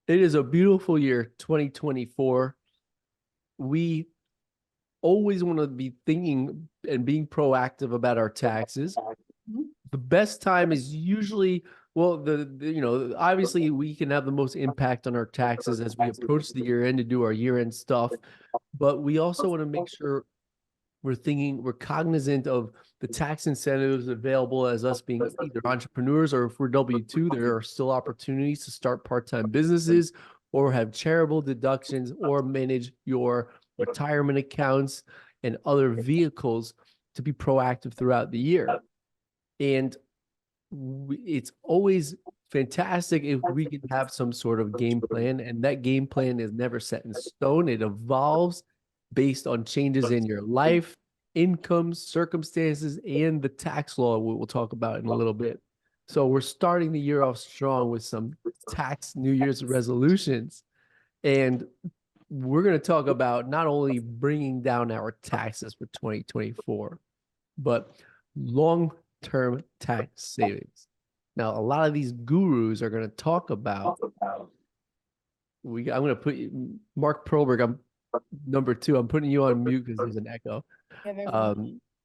It is a beautiful year, 2024. We always want to be thinking and being proactive about our taxes. The best time is usually, well, obviously we can have the most impact on our taxes as we approach the year end to do our year end stuff. But we also want to make sure we're cognizant of the tax incentives available as us being either entrepreneurs, or if we're W-2, there are still opportunities to start part-time businesses or have charitable deductions or manage your retirement accounts and other vehicles to be proactive throughout the year. And it's always fantastic if we can have some sort of game plan, and that game plan is never set in stone. It evolves based on changes in your life, incomes, circumstances, and the tax law we'll talk about in a little bit. So we're starting the year off strong with some tax New Year's resolutions. And we're going to talk about not only bringing down our taxes for 2024, but long-term tax savings. Now, a lot of these gurus are going to talk about, I'm going to put you, Mark Perlberg, I'm number 2. I'm putting you on mute because there's an echo.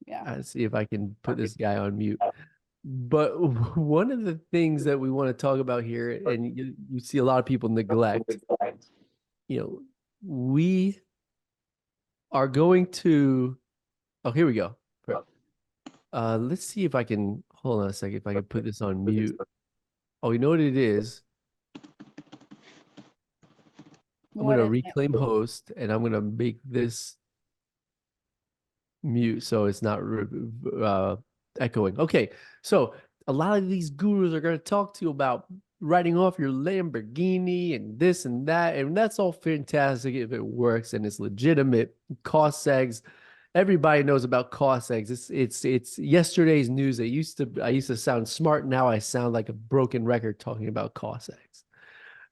Let's see if I can put this guy on mute. But one of the things that we want to talk about here, and you see a lot of people neglect, we are going to, oh, here we go. Let's see if I can, hold on a second, if I can put this on mute. Oh, you know what it is? I'm going to reclaim host, and I'm going to make this mute so it's not echoing. Okay, so a lot of these gurus are going to talk to you about writing off your Lamborghini and this and that, and that's all fantastic if it works and it's legitimate. Cost segs, everybody knows about cost segs. It's yesterday's news. I used to sound smart. Now I sound like a broken record talking about cost segs.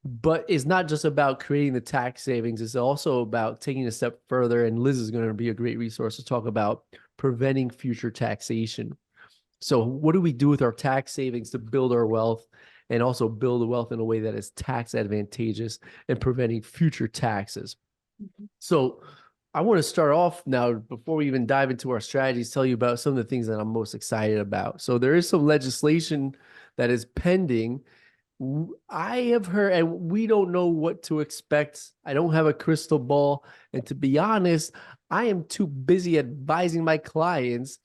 But it's not just about creating the tax savings. It's also about taking a step further. And Liz is going to be a great resource to talk about preventing future taxation. So what do we do with our tax savings to build our wealth and also build the wealth in a way that is tax advantageous and preventing future taxes? So I want to start off now, before we even dive into our strategies, tell you about some of the things that I'm most excited about. So there is some legislation that is pending. I have heard, and we don't know what to expect. I don't have a crystal ball. And to be honest, I am too busy advising my clients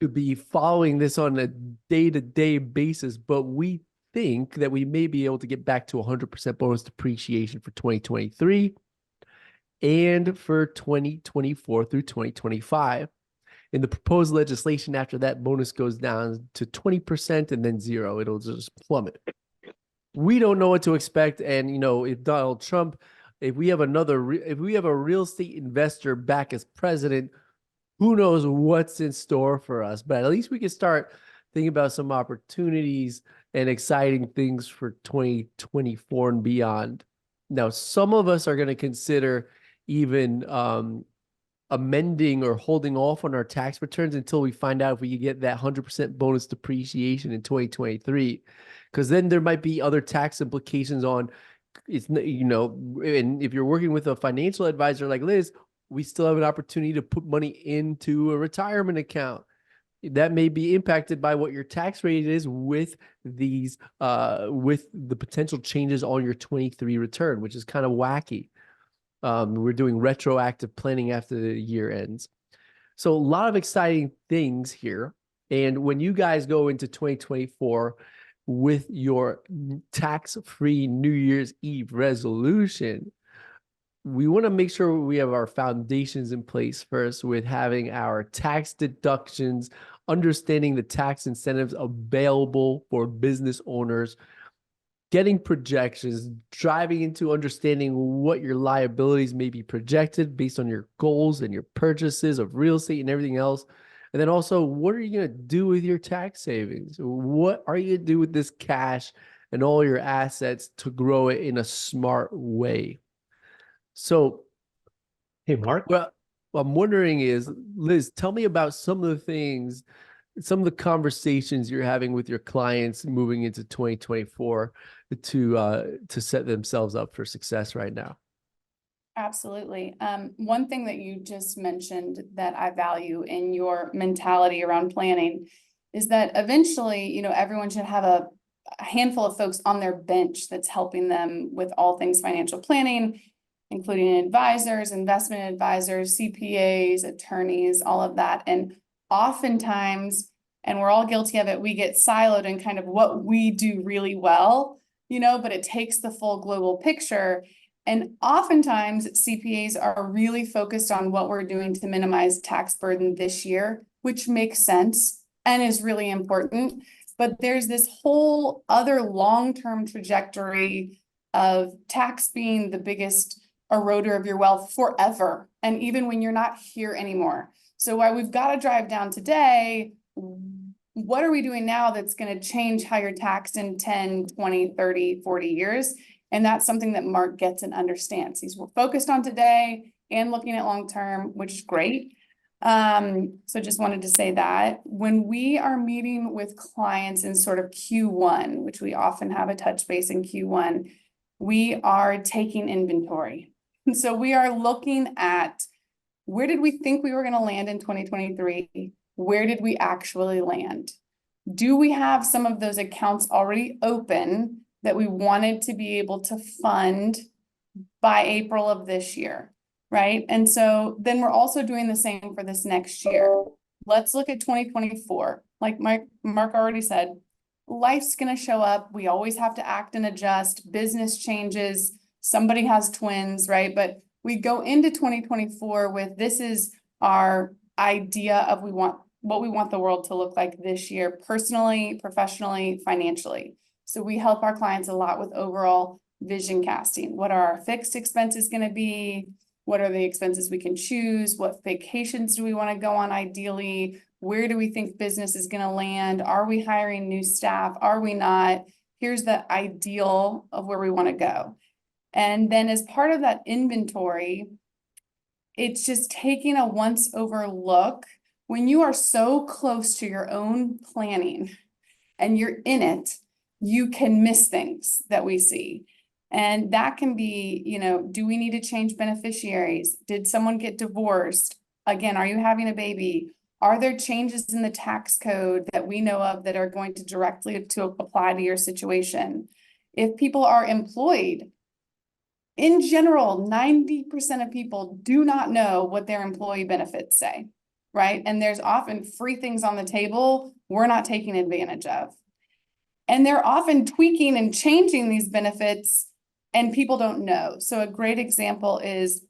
to be following this on a day-to-day basis. But we think that we may be able to get back to 100% bonus depreciation for 2023 and for 2024 through 2025. In the proposed legislation, after that, bonus goes down to 20% and then 0. It'll just plummet. We don't know what to expect. And, if Donald Trump, if we have a real estate investor back as president, who knows what's in store for us. But at least we can start thinking about some opportunities and exciting things for 2024 and beyond. Now, some of us are going to consider even amending or holding off on our tax returns until we find out if we can get that 100% bonus depreciation in 2023. Because then there might be other tax implications on it's, and if you're working with a financial advisor like Liz, we still have an opportunity to put money into a retirement account that may be impacted by what your tax rate is with these with the potential changes on your 23 return, which is kind of wacky. We're doing retroactive planning after the year ends. So a lot of exciting things here. And when you guys go into 2024 with your tax-free New Year's Eve resolution, we want to make sure we have our foundations in place first with having our tax deductions, understanding the tax incentives available for business owners, getting projections, driving into understanding what your liabilities may be projected based on your goals and your purchases of real estate and everything else. And then also, what are you going to do with your tax savings? What are you going to do with this cash and all your assets to grow it in a smart way? So, hey, Mark. Well, what I'm wondering is, Liz, tell me about some of the things some of the conversations you're having with your clients moving into 2024 to set themselves up for success right now? Absolutely. One thing that you just mentioned that I value in your mentality around planning is that eventually, everyone should have a handful of folks on their bench that's helping them with all things financial planning, including advisors, investment advisors, CPAs, attorneys, all of that. And oftentimes, and we're all guilty of it, we get siloed in kind of what we do really well, but it takes the full global picture. And oftentimes CPAs are really focused on what we're doing to minimize tax burden this year, which makes sense and is really important. But there's this whole other long-term trajectory of tax being the biggest eroder of your wealth forever. And even when you're not here anymore. So while we've got to drive down today, what are we doing now that's going to change how you're taxed in 10, 20, 30, 40 years? And that's something that Mark gets and understands. He's focused on today and looking at long-term, which is great. So just wanted to say that when we are meeting with clients in sort of Q1, which we often have a touch base in Q1, we are taking inventory. And so we are looking at where did we think we were going to land in 2023? Where did we actually land? Do we have some of those accounts already open that we wanted to be able to fund by April of this year, right? And so then we're also doing the same for this next year. Let's look at 2024. Like Mark already said, life's going to show up. We always have to act and adjust. Business changes. Somebody has twins, right? But we go into 2024 with this is our idea of what we want the world to look like this year, personally, professionally, financially. So we help our clients a lot with overall vision casting. What are our fixed expenses going to be? What are the expenses we can choose? What vacations do we want to go on ideally? Where do we think business is going to land? Are we hiring new staff? Are we not? Here's the ideal of where we want to go. And then as part of that inventory, it's just taking a once over look. When you are so close to your own planning and you're in it, you can miss things that we see. And that can be, do we need to change beneficiaries? Did someone get divorced? Again, are you having a baby? Are there changes in the tax code that we know of that are going to directly apply to your situation? If people are employed, in general, 90% of people do not know what their employee benefits say, right? And there's often free things on the table we're not taking advantage of. And they're often tweaking and changing these benefits and people don't know. So a great example is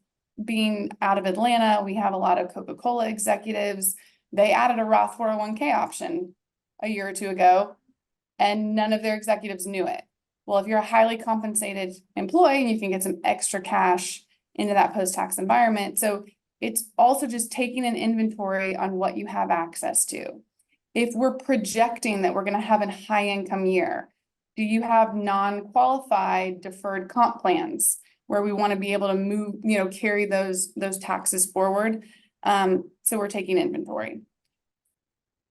being out of Atlanta. We have a lot of Coca-Cola executives. They added a Roth 401k option a year or two ago, and none of their executives knew it. Well, if you're a highly compensated employee and you can get some extra cash into that post-tax environment. So it's also just taking an inventory on what you have access to. If we're projecting that we're going to have a high income year, do you have non-qualified deferred comp plans where we want to be able to move, carry those taxes forward? So we're taking inventory.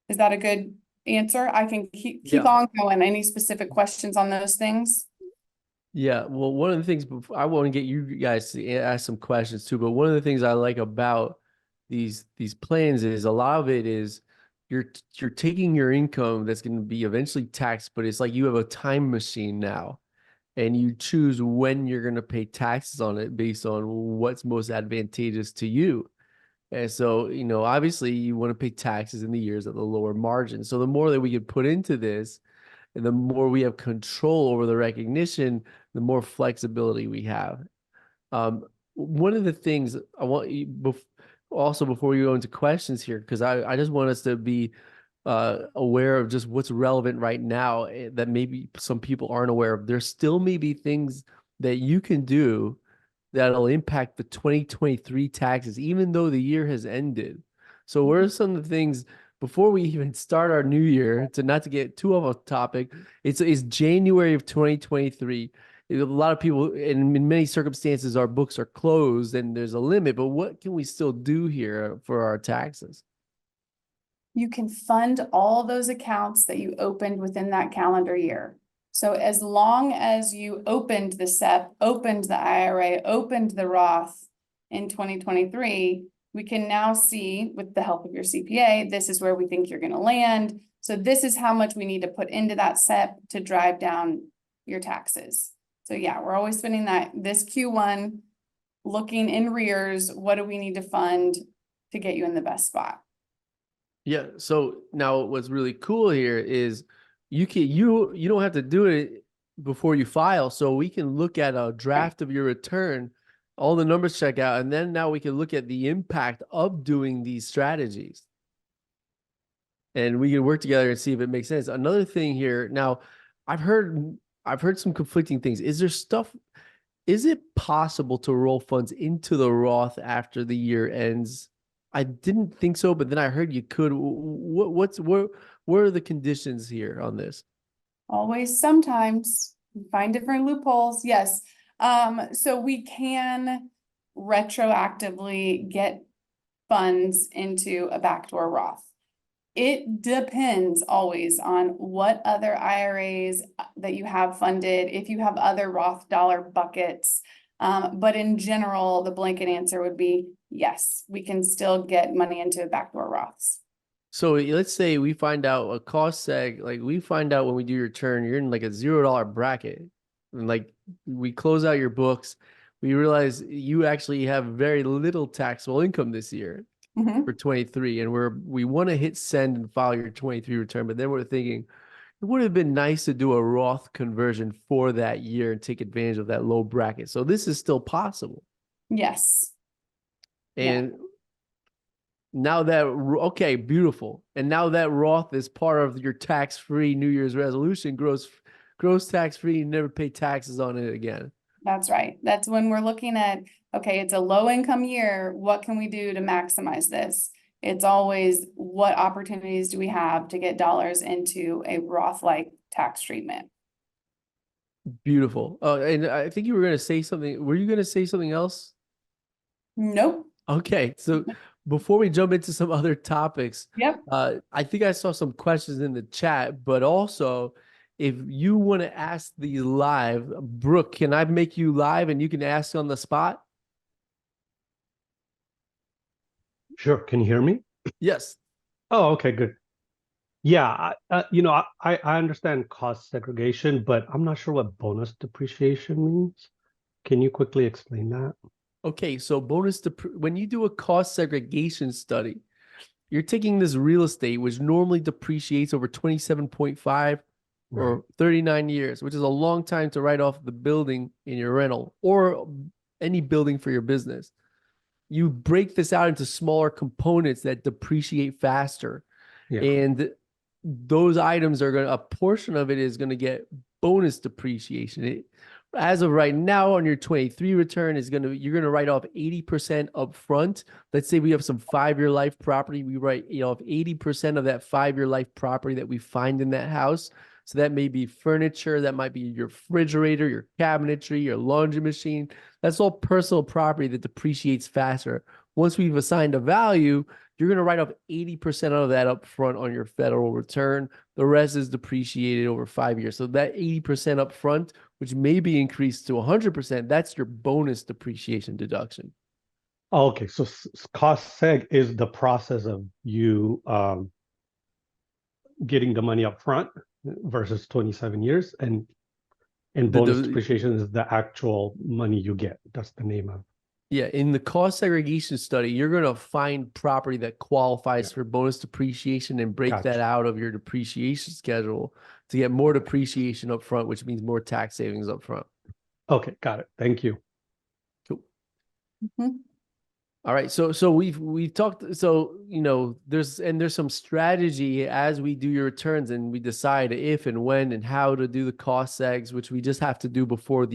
Is that a good answer? I can keep on going. Any specific questions on those things? Yeah, well, one of the things I want to get you guys to ask some questions too, but one of the things I like about these plans is a lot of it is you're taking your income that's going to be eventually taxed, but it's like you have a time machine now, and you choose when you're going to pay taxes on it based on what's most advantageous to you. And so, obviously you want to pay taxes in the years at the lower margin. So the more that we can put into this, and the more we have control over the recognition, the more flexibility we have. One of the things I want you also before we go into questions here, because I just want us to be aware of just what's relevant right now that maybe some people aren't aware of. There still may be things that you can do that'll impact the 2023 taxes, even though the year has ended. So what are some of the things before we even start our new year, to not to get too off a topic, it's January of 2023. A lot of people, and in many circumstances, our books are closed and there's a limit, but what can we still do here for our taxes? You can fund all those accounts that you opened within that calendar year. So as long as you opened the SEP, opened the IRA, opened the Roth in 2023, we can now see with the help of your CPA, this is where we think you're going to land. So this is how much we need to put into that SEP to drive down your taxes. So yeah, we're always spending that this Q1, looking in rears, what do we need to fund to get you in the best spot? Yeah. So now what's really cool here is you don't have to do it before you file. So we can look at a draft of your return, all the numbers check out, and then now we can look at the impact of doing these strategies. And we can work together and see if it makes sense. Another thing here, now I've heard some conflicting things. Is it possible to roll funds into the Roth after the year ends? I didn't think so, but then I heard you could. What are the conditions here on this? Always, sometimes find different loopholes. Yes. So we can retroactively get funds into a backdoor Roth. It depends always on what other IRAs that you have funded, if you have other Roth dollar buckets. But in general, the blanket answer would be yes, we can still get money into backdoor Roths. So let's say we find out a cost seg, like we find out when we do your turn, you're in like a $0 bracket. And like we close out your books, we realize you actually have very little taxable income this year for 23. And we want to hit send and file your 23 return. But then we're thinking it would have been nice to do a Roth conversion for that year and take advantage of that low bracket. So this is still possible. Yes. And now that, okay, beautiful. And now that Roth is part of your tax-free New Year's resolution, gross tax-free, you never pay taxes on it again. That's right. That's when we're looking at, okay, it's a low income year. What can we do to maximize this? It's always what opportunities do we have to get dollars into a Roth-like tax treatment? Beautiful. And I think you were going to say something. Were you going to say something else? Nope. Okay. So before we jump into some other topics, Yep. I think I saw some questions in the chat, but also if you want to ask these live, Brooke, can I make you live and you can ask on the spot? Sure. Can you hear me? Yes. Oh, okay, good. Yeah, I understand cost segregation, but I'm not sure what bonus depreciation means. Can you quickly explain that? Okay, so when you do a cost segregation study, you're taking this real estate, which normally depreciates over 27.5 or 39 years, which is a long time to write off the building in your rental or any building for your business. You break this out into smaller components that depreciate faster. Yeah. And those items a portion of it is going to get bonus depreciation. As of right now on your 23 return you're going to write off 80% up front. Let's say we have some 5-year life property. We write off 80% of that 5-year life property that we find in that house. So that may be furniture, that might be your refrigerator, your cabinetry, your laundry machine. That's all personal property that depreciates faster. Once we've assigned a value, you're going to write off 80% of that up front on your federal return. The rest is depreciated over 5 years. So that 80% up front, which may be increased to 100%, that's your bonus depreciation deduction. Okay, so cost seg is the process of you getting the money up front versus 27 years, and bonus depreciation is the actual money you get. That's the name of. Yeah, in the cost segregation study, you're going to find property that qualifies for bonus depreciation and break that out of your depreciation schedule to get more depreciation up front, which means more tax savings up front. Okay, got it. Thank you. Cool. All right, so we've talked. So there's some strategy as we do your returns, and we decide if and when and how to do the cost segs, which we just have to do before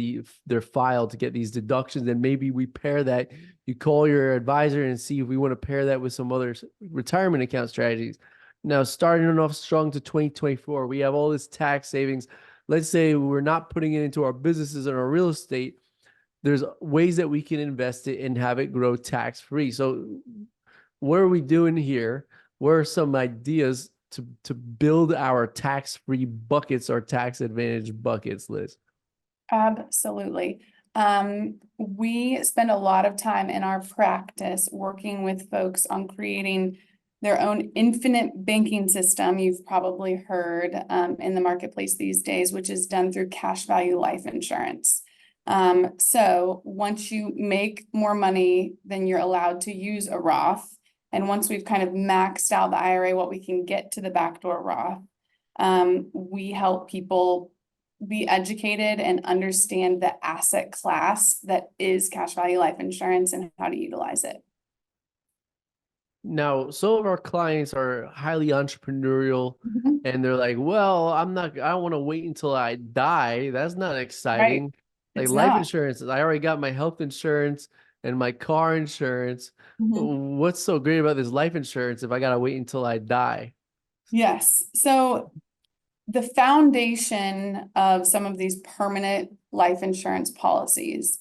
they're filed to get these deductions. And maybe we pair that. You call your advisor and see if we want to pair that with some other retirement account strategies. Now, starting off strong to 2024, we have all this tax savings. Let's say we're not putting it into our businesses and our real estate. There's ways that we can invest it and have it grow tax-free. So what are we doing here? what are some ideas to build our tax-free buckets or tax advantage buckets, Liz? Absolutely. We spend a lot of time in our practice working with folks on creating their own infinite banking system. You've probably heard in the marketplace these days, which is done through cash value life insurance. So once you make more money than you're allowed to use a Roth, and once we've kind of maxed out the IRA, what we can get to the backdoor Roth, we help people be educated and understand the asset class that is cash value life insurance and how to utilize it. Now, some of our clients are highly entrepreneurial and they're like, well, I don't want to wait until I die. That's not exciting. Like It's life not. insurance, I already got my health insurance and my car insurance. Mhm. What's so great about this life insurance if I gotta wait until I die? Yes. So the foundation of some of these permanent life insurance policies,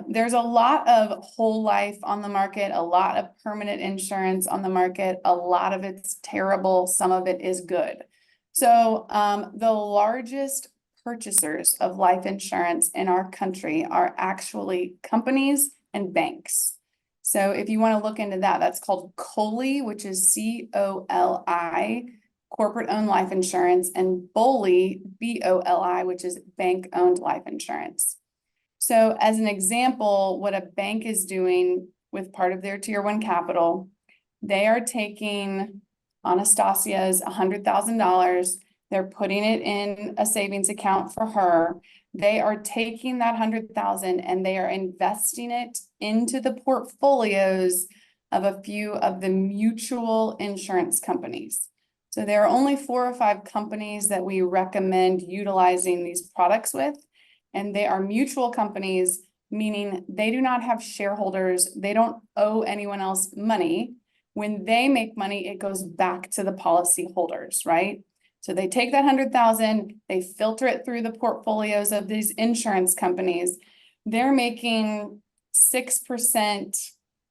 there's a lot of whole life on the market, a lot of permanent insurance on the market, a lot of it's terrible, some of it is good. So the largest purchasers of life insurance in our country are actually companies and banks. So if you want to look into that, that's called COLI, which is COLI, corporate-owned life insurance, and BOLI, BOLI, which is bank-owned life insurance. So as an example, what a bank is doing with part of their Tier 1 capital, they are taking Anastasia's $100,000, they're putting it in a savings account for her. They are taking that $100,000 and they are investing it into the portfolios of a few of the mutual insurance companies. So there are only 4 or 5 companies that we recommend utilizing these products with, and they are mutual companies, meaning they do not have shareholders. They don't owe anyone else money. When they make money, it goes back to the policy holders, right? So they take that $100,000, they filter it through the portfolios of these insurance companies. They're making 6%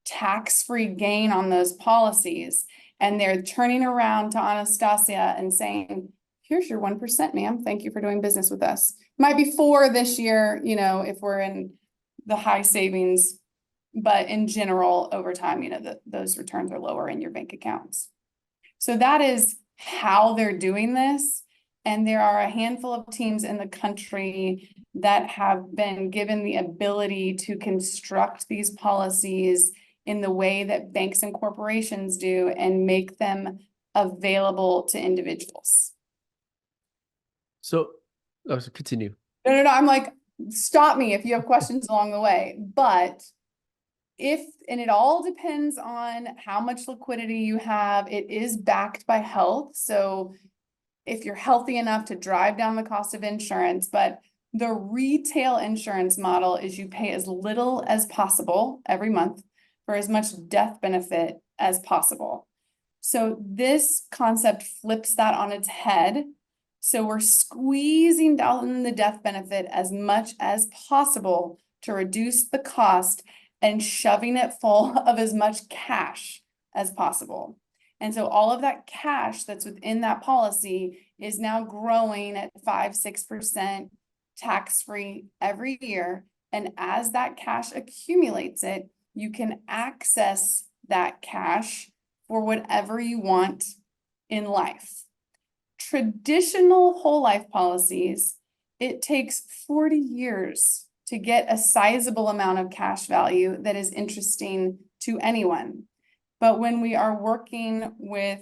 tax-free gain on those policies. And they're turning around to Anastasia and saying, here's your 1%, ma'am. Thank you for doing business with us. Might be 4 this year, you know, if we're in the high savings, but in general, over time, you know, those returns are lower in your bank accounts. So that is how they're doing this. And there are a handful of teams in the country that have been given the ability to construct these policies in the way that banks and corporations do and make them available to individuals. So continue. No, I'm like, stop me if you have questions along the way. But and it all depends on how much liquidity you have. It is backed by health. So if you're healthy enough to drive down the cost of insurance, but the retail insurance model is you pay as little as possible every month for as much death benefit as possible. So this concept flips that on its head. So we're squeezing down the death benefit as much as possible to reduce the cost and shoving it full of as much cash as possible. And so all of that cash that's within that policy is now growing at 5-6% tax-free every year. And as that cash accumulates you can access that cash for whatever you want in life. Traditional whole life policies, it takes 40 years to get a sizable amount of cash value that is interesting to anyone. But when we are working with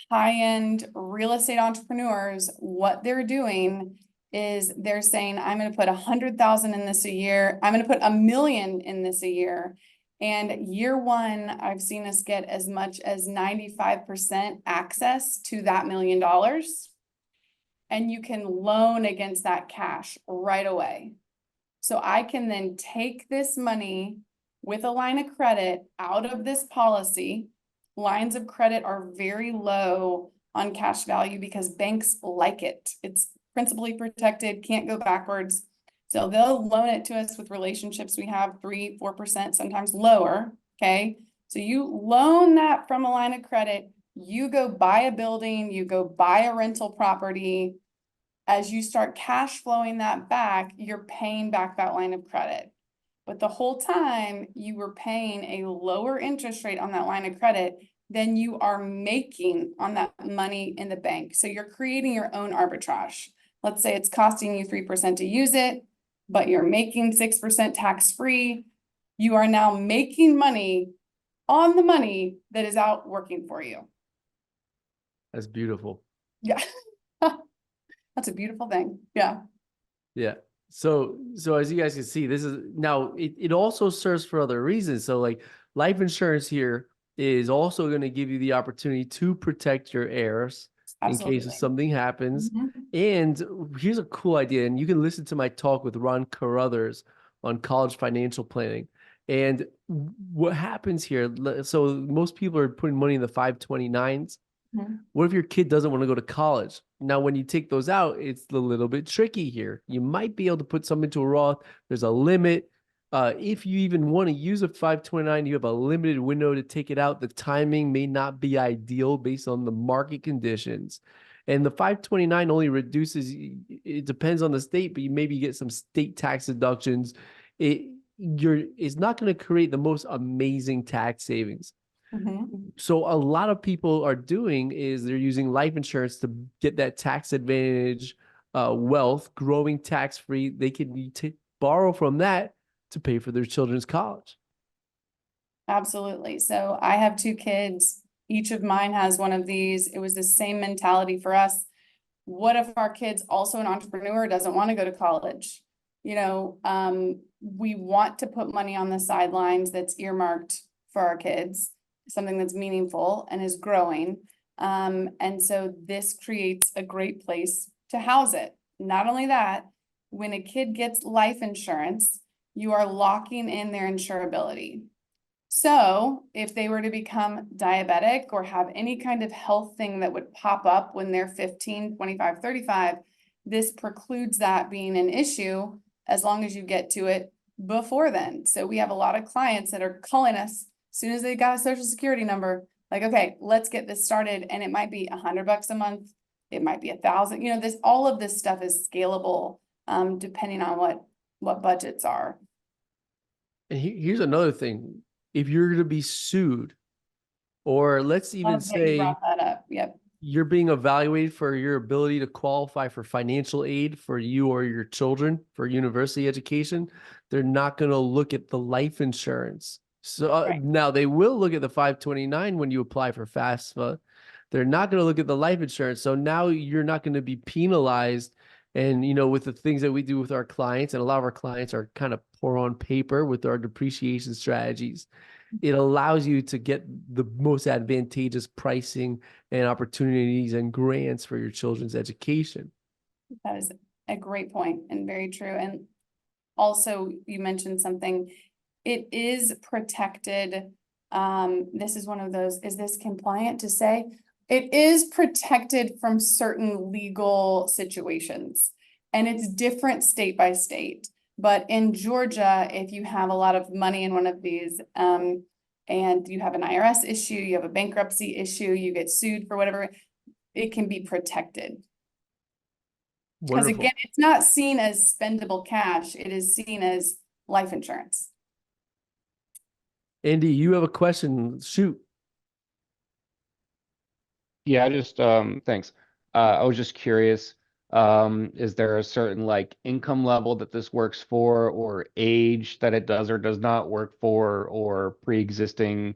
high-end real estate entrepreneurs, what they're doing is they're saying, I'm going to put 100,000 in this a year. I'm going to put $1 million in this a year. And year 1, I've seen us get as much as 95% access to that $1 million. And you can loan against that cash right away. So I can then take this money with a line of credit out of this policy. Lines of credit are very low on cash value because banks like it. It's principally protected, can't go backwards. So they'll loan it to us with relationships we have 3-4%, sometimes lower, okay? So you loan that from a line of credit, you go buy a building, you go buy a rental property. As you start cash flowing that back, you're paying back that line of credit. But the whole time you were paying a lower interest rate on that line of credit than you are making on that money in the bank. So you're creating your own arbitrage. Let's say it's costing you 3% to use it, but you're making 6% tax-free. You are now making money on the money that is out working for you. That's beautiful. Yeah. That's a beautiful thing. Yeah. Yeah. So as you guys can see, this is now it also serves for other reasons. So like life insurance here is also going to give you the opportunity to protect your heirs in case Absolutely. something happens. Mhm. And here's a cool idea. And you can listen to my talk with Ron Carruthers on college financial planning. And what happens here, so most people are putting money in the 529s. Mhm. What if your kid doesn't want to go to college? Now, when you take those out, it's a little bit tricky here. You might be able to put some into a Roth. There's a limit. If you even want to use a 529, you have a limited window to take it out. The timing may not be ideal based on the market conditions. And the 529 only reduces, it depends on the state, but you maybe get some state tax deductions. It's not going to create the most amazing tax savings. Mhm. So a lot of people are doing is they're using life insurance to get that tax advantage, wealth, growing tax free. They can borrow from that to pay for their children's college. Absolutely. So I have two kids. Each of mine has one of these. It was the same mentality for us. What if our kid's also an entrepreneur, doesn't want to go to college? We want to put money on the sidelines that's earmarked for our kids, something that's meaningful and is growing. And so this creates a great place to house it. Not only that, when a kid gets life insurance, you are locking in their insurability. So if they were to become diabetic or have any kind of health thing that would pop up when they're 15, 25, 35, this precludes that being an issue as long as you get to it before then. So we have a lot of clients that are calling us as soon as they got a social security number, like, okay, let's get this started. And it might be $100 a month. It might be 1,000, all of this stuff is scalable, depending on what budgets are. And here's another thing. If you're going to be sued, or let's even Love that you say brought that up. Yep. you're being evaluated for your ability to qualify for financial aid for you or your children for university education, they're not going to look at the life insurance. So Right. now they will look at the 529 when you apply for FAFSA. They're not going to look at the life insurance. So now you're not going to be penalized. And, with the things that we do with our clients, and a lot of our clients are kind of poor on paper with our depreciation strategies. It allows you to get the most advantageous pricing and opportunities and grants for your children's education. That is a great point and very true. And also you mentioned something, it is protected. This is one of those, is this compliant to say? It is protected from certain legal situations, and it's different state by state. But in Georgia, if you have a lot of money in one of these, and you have an IRS issue, you have a bankruptcy issue, you get sued for whatever, it can be protected. Because Wonderful. again, it's not seen as spendable cash, it is seen as life insurance. Andy, you have a question? Shoot. Yeah, I just thanks. I was just curious, is there a certain like income level that this works for, or age that it does or does not work for, or pre-existing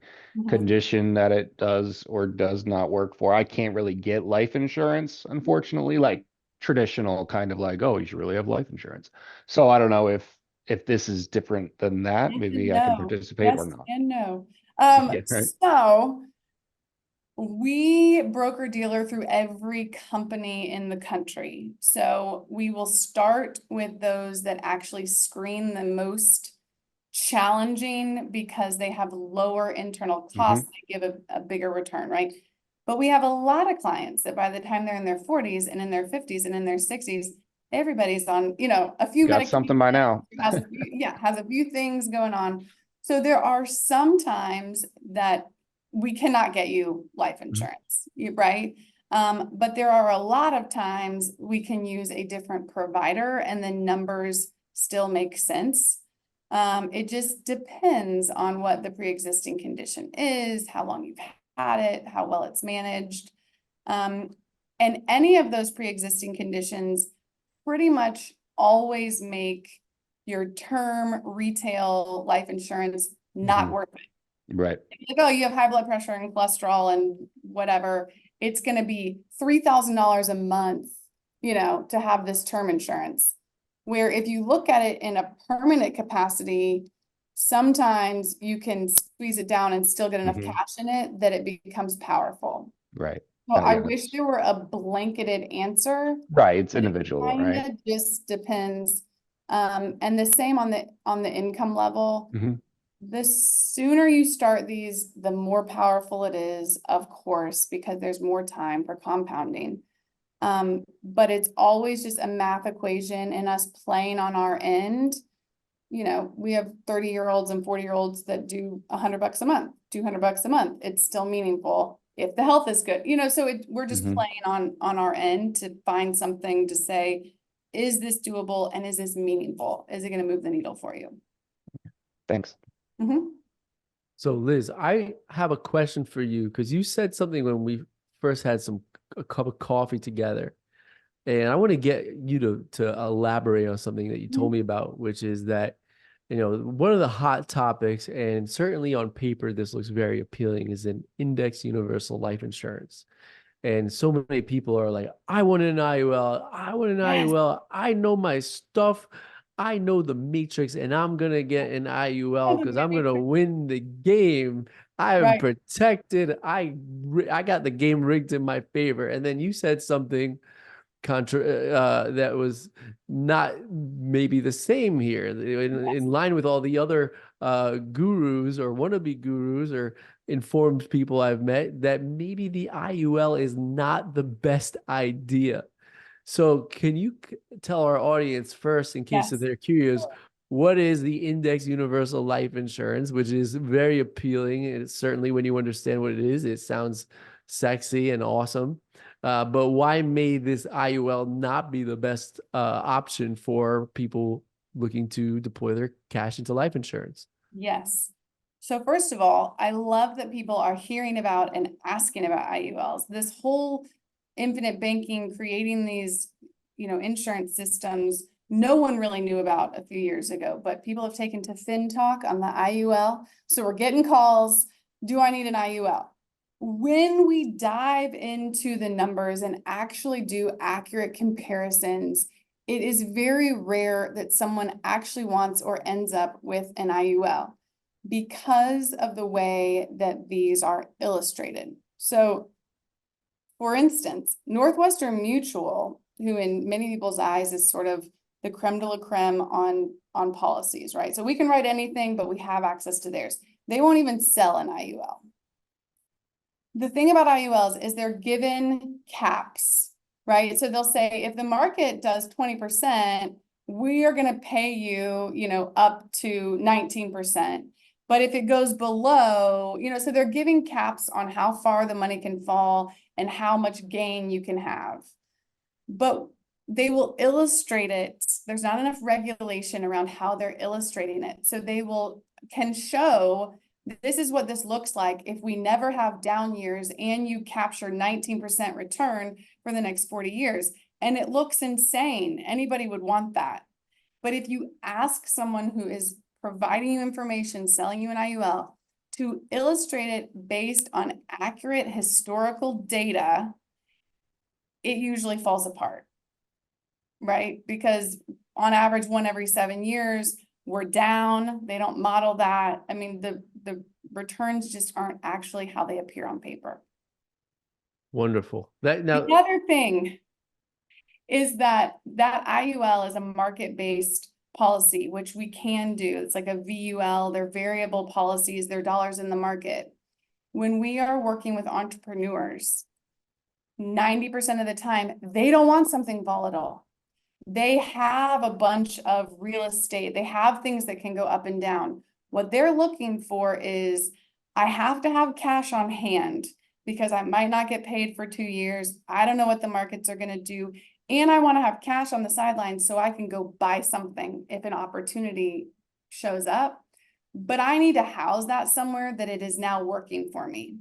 condition that it does or does not work for? I can't really get life insurance, unfortunately, like traditional kind of like, oh, you should really have life insurance. So I don't know if this is different than that. Yes and Maybe I can no. participate or Yes not. and no. Yeah, right. So we broker dealer through every company in the country. So we will start with those that actually screen the most challenging because they have lower internal costs, they give a bigger return, right? But we have a lot of clients that by the time they're in their 40s and in their 50s and in their 60s, everybody's on, a few Got something by now. has a few things going on. So there are some times that we cannot get you life insurance, right? But there are a lot of times we can use a different provider and the numbers still make sense. It just depends on what the pre-existing condition is, how long you've had it, how well it's managed. And any of those pre-existing conditions pretty much always make your term retail life insurance not Mhm. worth it. Right. Like, oh, you have high blood pressure and cholesterol and whatever. It's going to be $3,000 a month, to have this term insurance. Where if you look at it in a permanent capacity, sometimes you can squeeze it down and still get enough Mhm. cash in it that it becomes powerful. Right. So I Yeah, wish there were a blanketed answer. right. It's But it individual, right? kinda just depends. And the same on the income level. Mhm. The sooner you start these, the more powerful it is, of course, because there's more time for compounding. But it's always just a math equation and us playing on our end. We have 30-year-olds and 40-year-olds that do $100 a month, $200 a month. It's still meaningful if the health is good, so we're just Mhm. playing on our end to find something to say, is this doable and is this meaningful? Is it going to move the needle for you? Thanks. Mhm. So Liz, I have a question for you because you said something when we first had a cup of coffee together. And I want to get you to elaborate on something that you told me about, which is that, one of the hot topics, and certainly on paper, this looks very appealing, is an index universal life insurance. And so many people are like, I want an IUL, I want an Yes. IUL, I know my stuff, I know the matrix, and I'm gonna get an IUL because I'm gonna win the game. I am Right. protected. I got the game rigged in my favor. And then you said something that was not maybe the same here in line with all the other gurus or wannabe gurus or informed people I've met, that maybe the IUL is not the best idea. So can you tell our audience first, in case Yes. they're curious, what is the index universal life insurance, which is very appealing, and it's certainly, when you understand what it is, it sounds sexy and awesome. But why may this IUL not be the best option for people looking to deploy their cash into life insurance? Yes. So first of all, I love that people are hearing about and asking about IULs. This whole infinite banking, creating these, insurance systems, no one really knew about a few years ago, but people have taken to FinTalk on the IUL. So we're getting calls, do I need an IUL? When we dive into the numbers and actually do accurate comparisons, it is very rare that someone actually wants or ends up with an IUL because of the way that these are illustrated. So, for instance, Northwestern Mutual, who in many people's eyes is sort of the creme de la creme on policies, right? So we can write anything, but we have access to theirs. They won't even sell an IUL. The thing about IULs is they're given caps, right? So they'll say, if the market does 20%, we are going to pay you, up to 19%. But if it goes below, so they're giving caps on how far the money can fall and how much gain you can have. But they will illustrate it. There's not enough regulation around how they're illustrating it. So they can show, this is what this looks like if we never have down years and you capture 19% return for the next 40 years. And it looks insane. Anybody would want that. But if you ask someone who is providing you information, selling you an IUL, to illustrate it based on accurate historical data, it usually falls apart, right? Because on average, 1 every 7 years, we're down. They don't model that. I mean, the returns just aren't actually how they appear on paper. Wonderful. The other thing is that IUL is a market-based policy, which we can do. It's like a VUL, they're variable policies, they're dollars in the market. When we are working with entrepreneurs, 90% of the time, they don't want something volatile. They have a bunch of real estate. They have things that can go up and down. What they're looking for is, I have to have cash on hand because I might not get paid for 2 years. I don't know what the markets are gonna do. And I wanna have cash on the sidelines so I can go buy something if an opportunity shows up. But I need to house that somewhere that it is now working for me.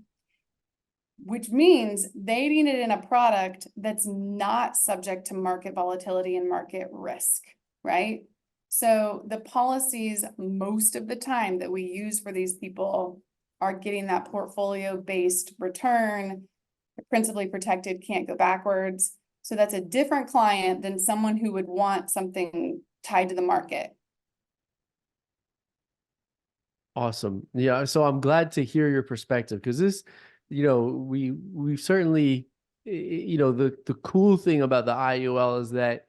Which means they need it in a product that's not subject to market volatility and market risk, right? So the policies, most of the time that we use for these people are getting that portfolio-based return, principally protected, can't go backwards. So that's a different client than someone who would want something tied to the market. Awesome. Yeah. So I'm glad to hear your perspective because this, we certainly, the cool thing about the IUL is that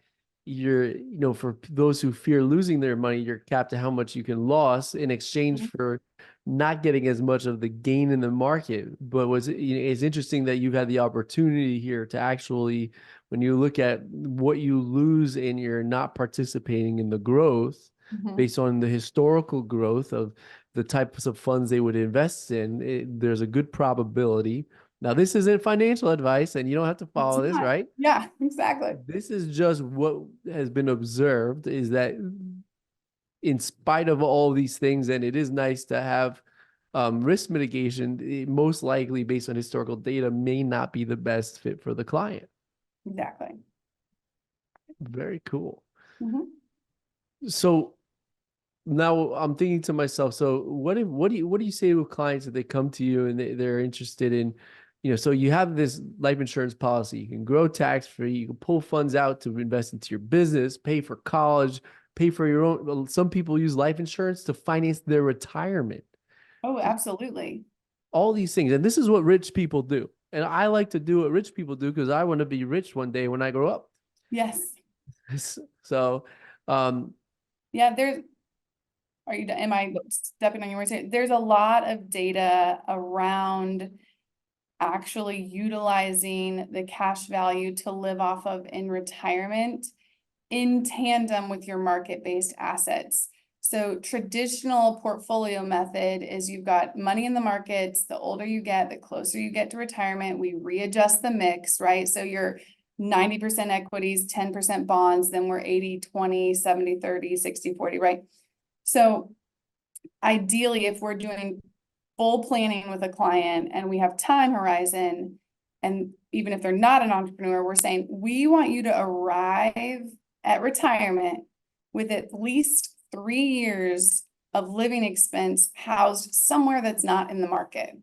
for those who fear losing their money, you're capped to how much you can lose in exchange for not getting as much of the gain in the market. But it's interesting that you've had the opportunity here to actually, when you look at what you lose and you're not participating in the growth based on the historical growth of the types of funds they would invest in, there's a good probability. Now, this isn't financial advice and you don't have to follow this, right? Yeah, exactly. This is just what has been observed is that in spite of all these things, and it is nice to have risk mitigation, it most likely based on historical data may not be the best fit for the client. Exactly. Very cool. Mhm. So now I'm thinking to myself, so what do you say to clients that they come to you and they're interested in, so you have this life insurance policy, you can grow tax free, you can pull funds out to invest into your business, pay for college, pay for your own. Some people use life insurance to finance their retirement. Oh, absolutely. All these things, and this is what rich people do. And I like to do what rich people do because I want to be rich one day when I grow up. Yes. So, yeah, am I stepping on your words here? There's a lot of data around actually utilizing the cash value to live off of in retirement in tandem with your market-based assets. So traditional portfolio method is you've got money in the markets. The older you get, the closer you get to retirement, we readjust the mix, right? So you're 90% equities, 10% bonds, then we're 80-20, 70-30, 60-40, right? So ideally, if we're doing full planning with a client and we have time horizon, and even if they're not an entrepreneur, we're saying, we want you to arrive at retirement with at least 3 years of living expense housed somewhere that's not in the market.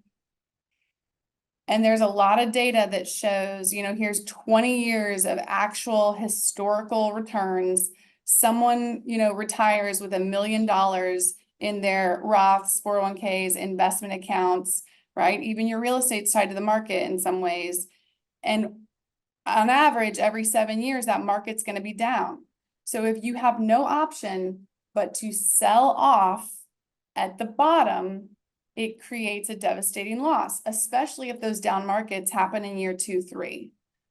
And there's a lot of data that shows, here's 20 years of actual historical returns. Someone, retires with $1 million in their Roths, 401ks, investment accounts, right? Even your real estate's tied to the market in some ways. And on average, every 7 years, that market's going to be down. So if you have no option but to sell off at the bottom, it creates a devastating loss, especially if those down markets happen in year 2, 3,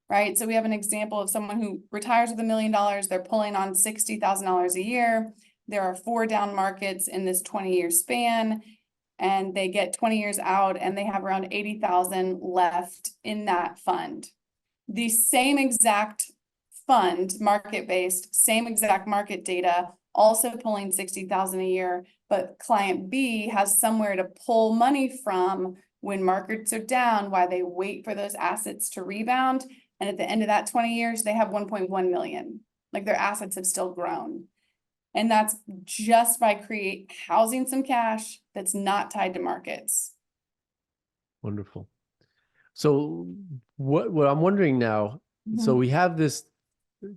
right? So we have an example of someone who retires with $1 million. They're pulling on $60,000 a year. There are 4 down markets in this 20-year span, and they get 20 years out and they have around 80,000 left in that fund. The same exact fund, market-based, same exact market data, also pulling 60,000 a year, but client B has somewhere to pull money from when markets are down while they wait for those assets to rebound. And at the end of that 20 years, they have 1.1 million. Like their assets have still grown. And that's just by housing some cash that's not tied to markets. wonderful. So what I'm wondering now, so we have this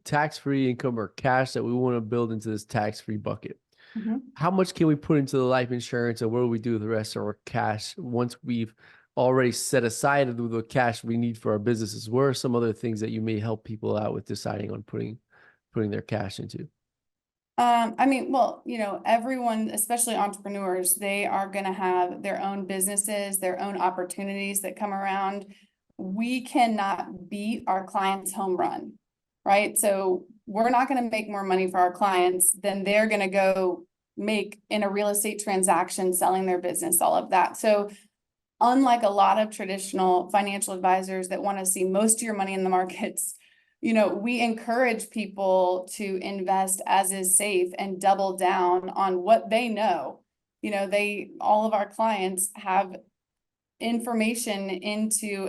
tax-free income or cash that we want to build into this tax-free bucket. How much can we put into the life insurance, and what do we do with the rest of our cash once we've already set aside the cash we need for our businesses? What are some other things that you may help people out with deciding on putting their cash into? I mean, well, everyone, especially entrepreneurs, they are going to have their own businesses, their own opportunities that come around. We cannot beat our clients' home run, right? So we're not going to make more money for our clients than they're going to go make in a real estate transaction, selling their business, all of that. So unlike a lot of traditional financial advisors that want to see most of your money in the markets, we encourage people to invest as is safe and double down on what they know. All of our clients have information into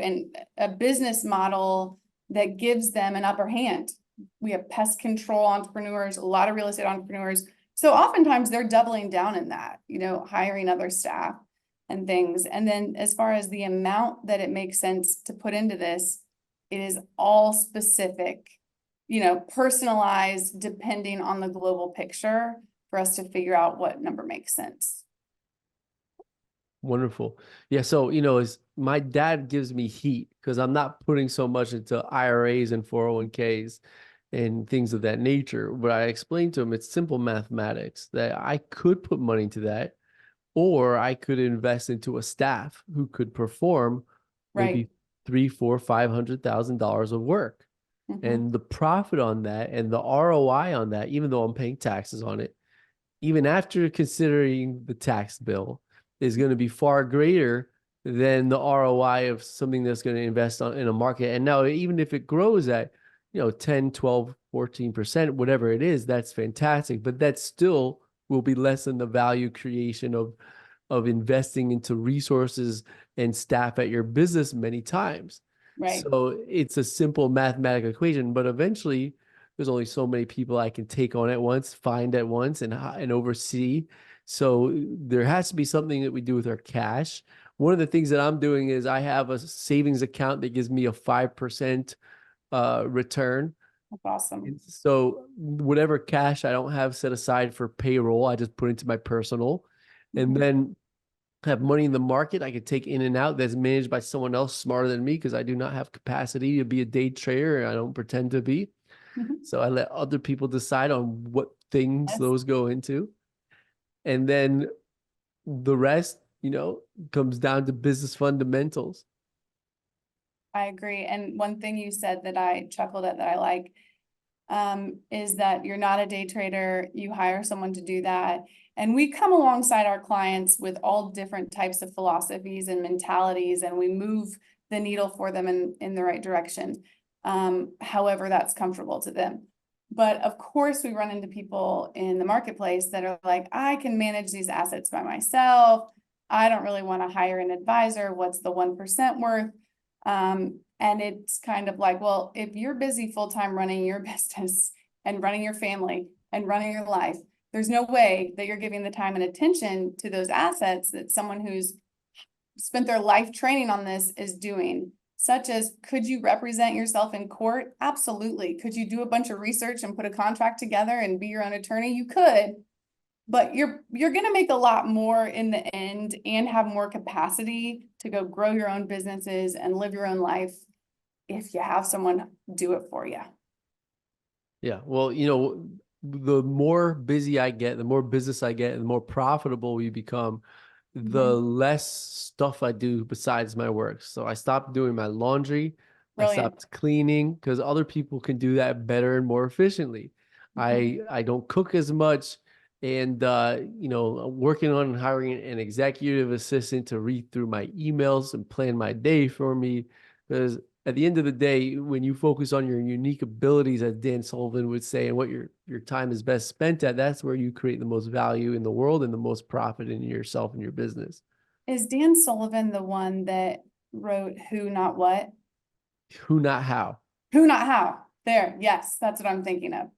a business model that gives them an upper hand. We have pest control entrepreneurs, a lot of real estate entrepreneurs. So oftentimes they're doubling down in that, hiring other staff and things. And then as far as the amount that it makes sense to put into this, it is all specific, personalized depending on the global picture for us to figure out what number makes sense. Wonderful. Yeah. So, as my dad gives me heat because I'm not putting so much into IRAs and 401ks and things of that nature. But I explained to him it's simple mathematics that I could put money into that, or I could invest into a staff who could perform maybe $300,000, $400,000, $500,000 of work. Mhm. And the profit on that and the ROI on that, even though I'm paying taxes on it, even after considering the tax bill, is going to be far greater than the ROI of something that's going to invest in a market. And now, even if it grows at, 10, 12, 14%, whatever it is, that's fantastic. But that still will be less than the value creation of investing into resources and staff at your business many times. Right. So it's a simple mathematical equation, but eventually there's only so many people I can take on at once, find at once, and oversee. So there has to be something that we do with our cash. One of the things that I'm doing is I have a savings account that gives me a 5% return. That's awesome. And so whatever cash I don't have set aside for payroll, I just put into my personal, and then have money in the market I could take in and out that's managed by someone else smarter than me, because I do not have capacity to be a day trader and I don't pretend to be. Mhm. So I let other people decide on what things Yes. those go into. And then the rest, comes down to business fundamentals. I agree. And one thing you said that I chuckled at that I like is that you're not a day trader, you hire someone to do that. And we come alongside our clients with all different types of philosophies and mentalities, and we move the needle for them in the right direction, however that's comfortable to them. But of course, we run into people in the marketplace that are like, I can manage these assets by myself. I don't really want to hire an advisor. What's the 1% worth? And it's kind of like, well, if you're busy full-time running your business and running your family and running your life, there's no way that you're giving the time and attention to those assets that someone who's spent their life training on this is doing. Such as, could you represent yourself in court? Absolutely. Could you do a bunch of research and put a contract together and be your own attorney? You could, but you're going to make a lot more in the end and have more capacity to go grow your own businesses and live your own life if you have someone do it for you. Yeah. Well, the more busy I get, the more business I get, and the more profitable we become, the less stuff I do besides my work. So I stopped doing my laundry. Brilliant. I stopped cleaning because other people can do that better and more efficiently. I don't cook as much, and working on hiring an executive assistant to read through my emails and plan my day for me. Because at the end of the day, when you focus on your unique abilities, as Dan Sullivan would say, and what your time is best spent at, that's where you create the most value in the world and the most profit in yourself and your business. Is Dan Sullivan the one that wrote Who Not What? Who Not How. Who Not How. There. Yes, that's what I'm thinking of.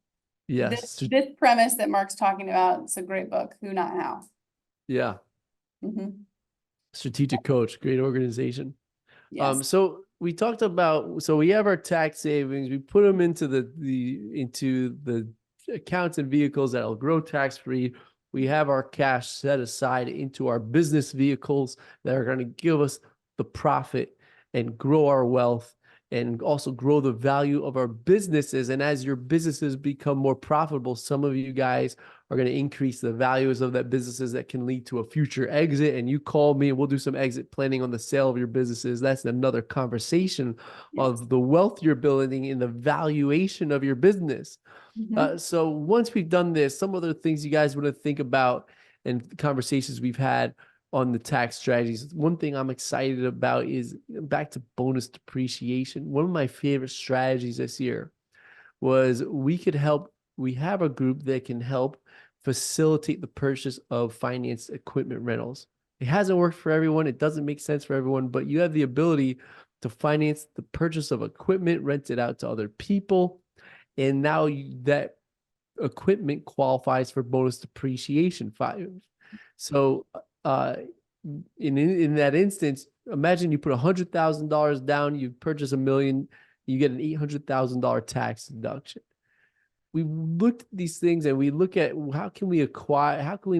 Yes. This premise that Mark's talking about, it's a great book, Who Not How. Yeah. Strategic coach, great organization. Yes. So we talked about, so we have our tax savings, we put them into the accounts and vehicles that'll grow tax-free. We have our cash set aside into our business vehicles that are going to give us the profit and grow our wealth and also grow the value of our businesses. And as your businesses become more profitable, some of you guys are going to increase the values of that businesses that can lead to a future exit. And you call me and we'll do some exit planning on the sale of your businesses. That's another conversation of the wealth you're building and the valuation of your business. So once we've done this, some other things you guys want to think about and conversations we've had on the tax strategies. One thing I'm excited about is back to bonus depreciation. One of my favorite strategies this year was we have a group that can help facilitate the purchase of finance equipment rentals. It hasn't worked for everyone. It doesn't make sense for everyone, but you have the ability to finance the purchase of equipment, rent it out to other people. And now that equipment qualifies for bonus depreciation. So in that instance, imagine you put $100,000 down, you purchase $1 million, you get an $800,000 tax deduction. We looked at these things and we look at how can we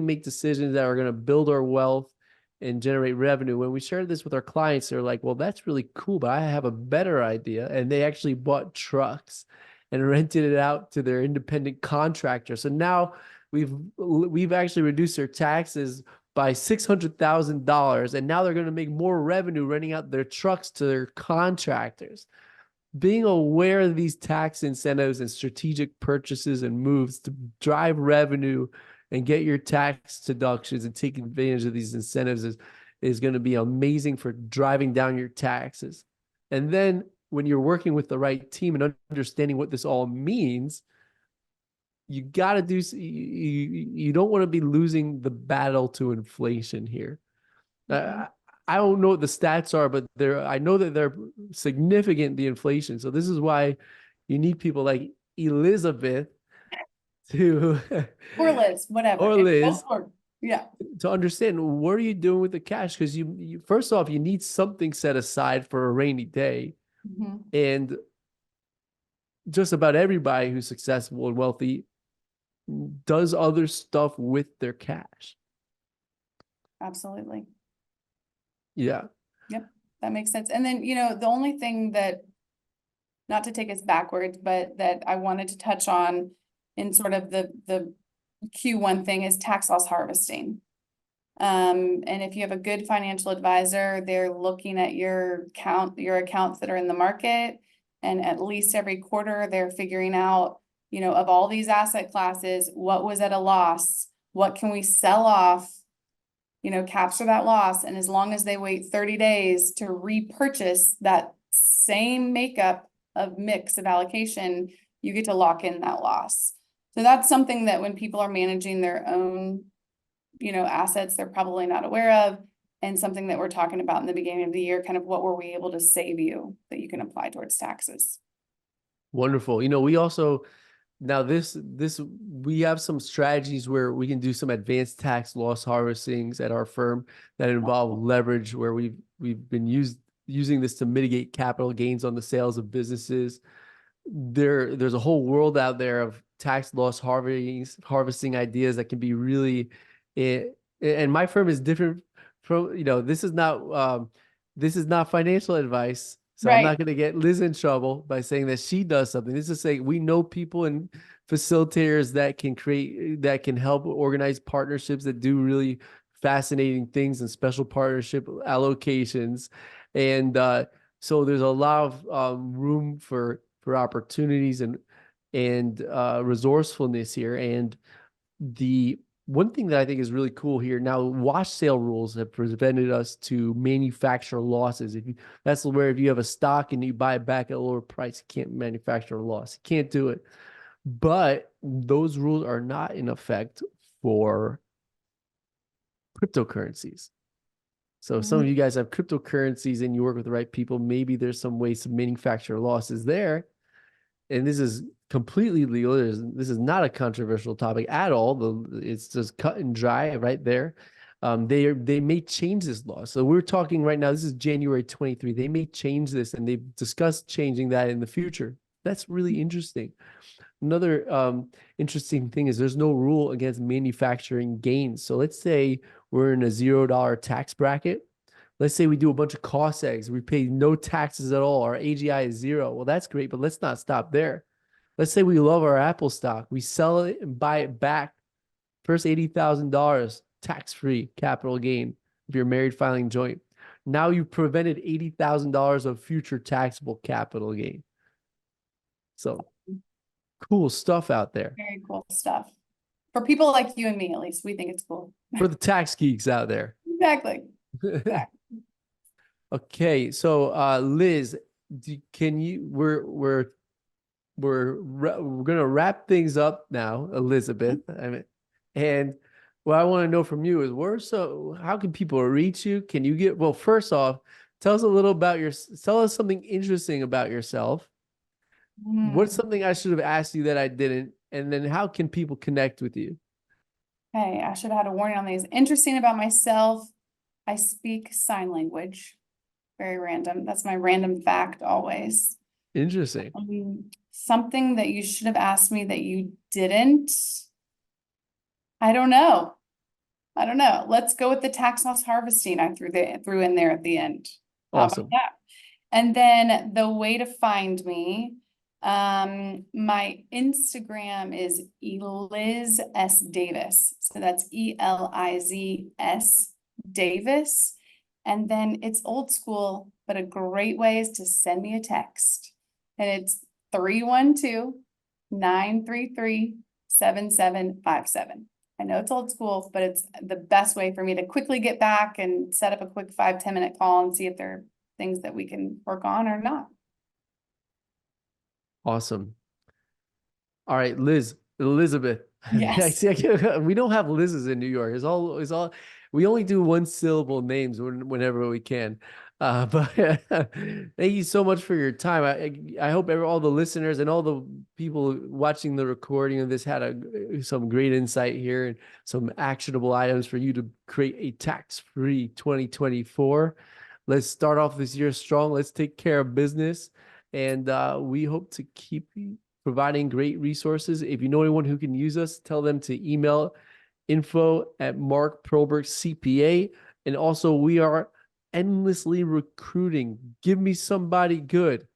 make decisions that are going to build our wealth and generate revenue. When we shared this with our clients, they're like, well, that's really cool, but I have a better idea. And they actually bought trucks and rented it out to their independent contractor. So now we've actually reduced their taxes by $600,000, and now they're going to make more revenue renting out their trucks to their contractors. Being aware of these tax incentives and strategic purchases and moves to drive revenue and get your tax deductions and take advantage of these incentives is going to be amazing for driving down your taxes. And then when you're working with the right team and understanding what this all means, you got to you don't want to be losing the battle to inflation here. I don't know what the stats are, but I know that they're significant, the inflation. So this is why you need people like Elizabeth to or Liz, whatever. Or Liz. Yeah. To understand what are you doing with the cash? Because you first off, you need something set aside for a rainy day. And just about everybody who's successful and wealthy does other stuff with their cash. Absolutely. Yeah. Yep. That makes sense. And then, the only thing that, not to take us backwards, but that I wanted to touch on in sort of the Q1 thing is tax loss harvesting. And if you have a good financial advisor, they're looking at your accounts that are in the market, and at least every quarter they're figuring out, of all these asset classes, what was at a loss, what can we sell off, capture that loss. And as long as they wait 30 days to repurchase that same makeup of mix of allocation, you get to lock in that loss. So that's something that when people are managing their own assets, they're probably not aware of, and something that we're talking about in the beginning of the year, kind of what were we able to save you that you can apply towards taxes. Wonderful. We also, now we have some strategies where we can do some advanced tax loss harvestings at our firm that involve leverage, where we've been using this to mitigate capital gains on the sales of businesses. There's a whole world out there of tax loss harvesting ideas that can be really, and my firm is different from, this is not financial advice. So I'm not going to get Liz in trouble by saying that she does something. This is saying we know people and facilitators that can help organize partnerships that do really fascinating things and special partnership allocations. And so there's a lot of room for opportunities and resourcefulness here. And the one thing that I think is really cool here now, wash sale rules have prevented us to manufacture losses. That's where if you have a stock and you buy it back at a lower price, you can't manufacture a loss. You can't do it. But those rules are not in effect for cryptocurrencies. So some of you guys have cryptocurrencies and you work with the right people. Maybe there's some ways to manufacture losses there. And this is completely legal. This is not a controversial topic at all. It's just cut and dry right there. They may change this law. So we're talking right now, this is January 23. They may change this, and they've discussed changing that in the future. That's really interesting. Another interesting thing is there's no rule against manufacturing gains. So let's say we're in a $0 tax bracket. Let's say we do a bunch of cost eggs. We pay no taxes at all. Our AGI is 0. Well, that's great, but let's not stop there. Let's say we love our Apple stock. We sell it and buy it back First $80,000 tax-free capital gain if you're married filing joint. Now you've prevented $80,000 of future taxable capital gain. So cool stuff out there. Very cool stuff. For people like you and me, at least, we think it's cool. For the tax geeks out there. Exactly. Exactly. Okay, so Liz, can you we're gonna wrap things up now, Elizabeth. I mean, and what I want to know from you is how can people reach you? Can you well, first off, tell us a little about tell us something interesting about yourself. What's something I should have asked you that I didn't? And then how can people connect with you? Hey, I should have had a warning on these. Interesting about myself, I speak sign language. Very random. That's my random fact always. Interesting. Something that you should have asked me that you didn't. I don't know. Let's go with the tax loss harvesting I threw in there at the end. How about Awesome. that? And then the way to find me, my Instagram is Eliz S. Davis. So that's ELIZS Davis. And then it's old school, but a great way is to send me a text. And it's 312-933-7757. I know it's old school, but it's the best way for me to quickly get back and set up a quick 5-10 minute call and see if there are things that we can work on or not. Awesome. All right, Elizabeth. Yes. We don't have Liz's in New York. It's all we only do one syllable names whenever we can. But thank you so much for your time. I hope all the listeners and all the people watching the recording of this had some great insight here and some actionable items for you to create a tax-free 2024. Let's start off this year strong. Let's take care of business. And we hope to keep providing great resources. If you know anyone who can use us, tell them to email info@markprolbergcpa. And also, we are endlessly recruiting. Give me somebody good.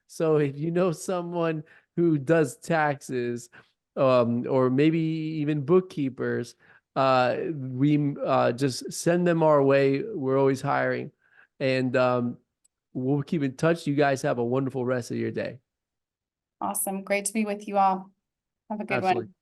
So if you know someone who does taxes, or maybe even bookkeepers, we just send them our way. We're always hiring. And we'll keep in touch. You guys have a wonderful rest of your day. Awesome. Great to be with you all. Have a good one. Absolutely.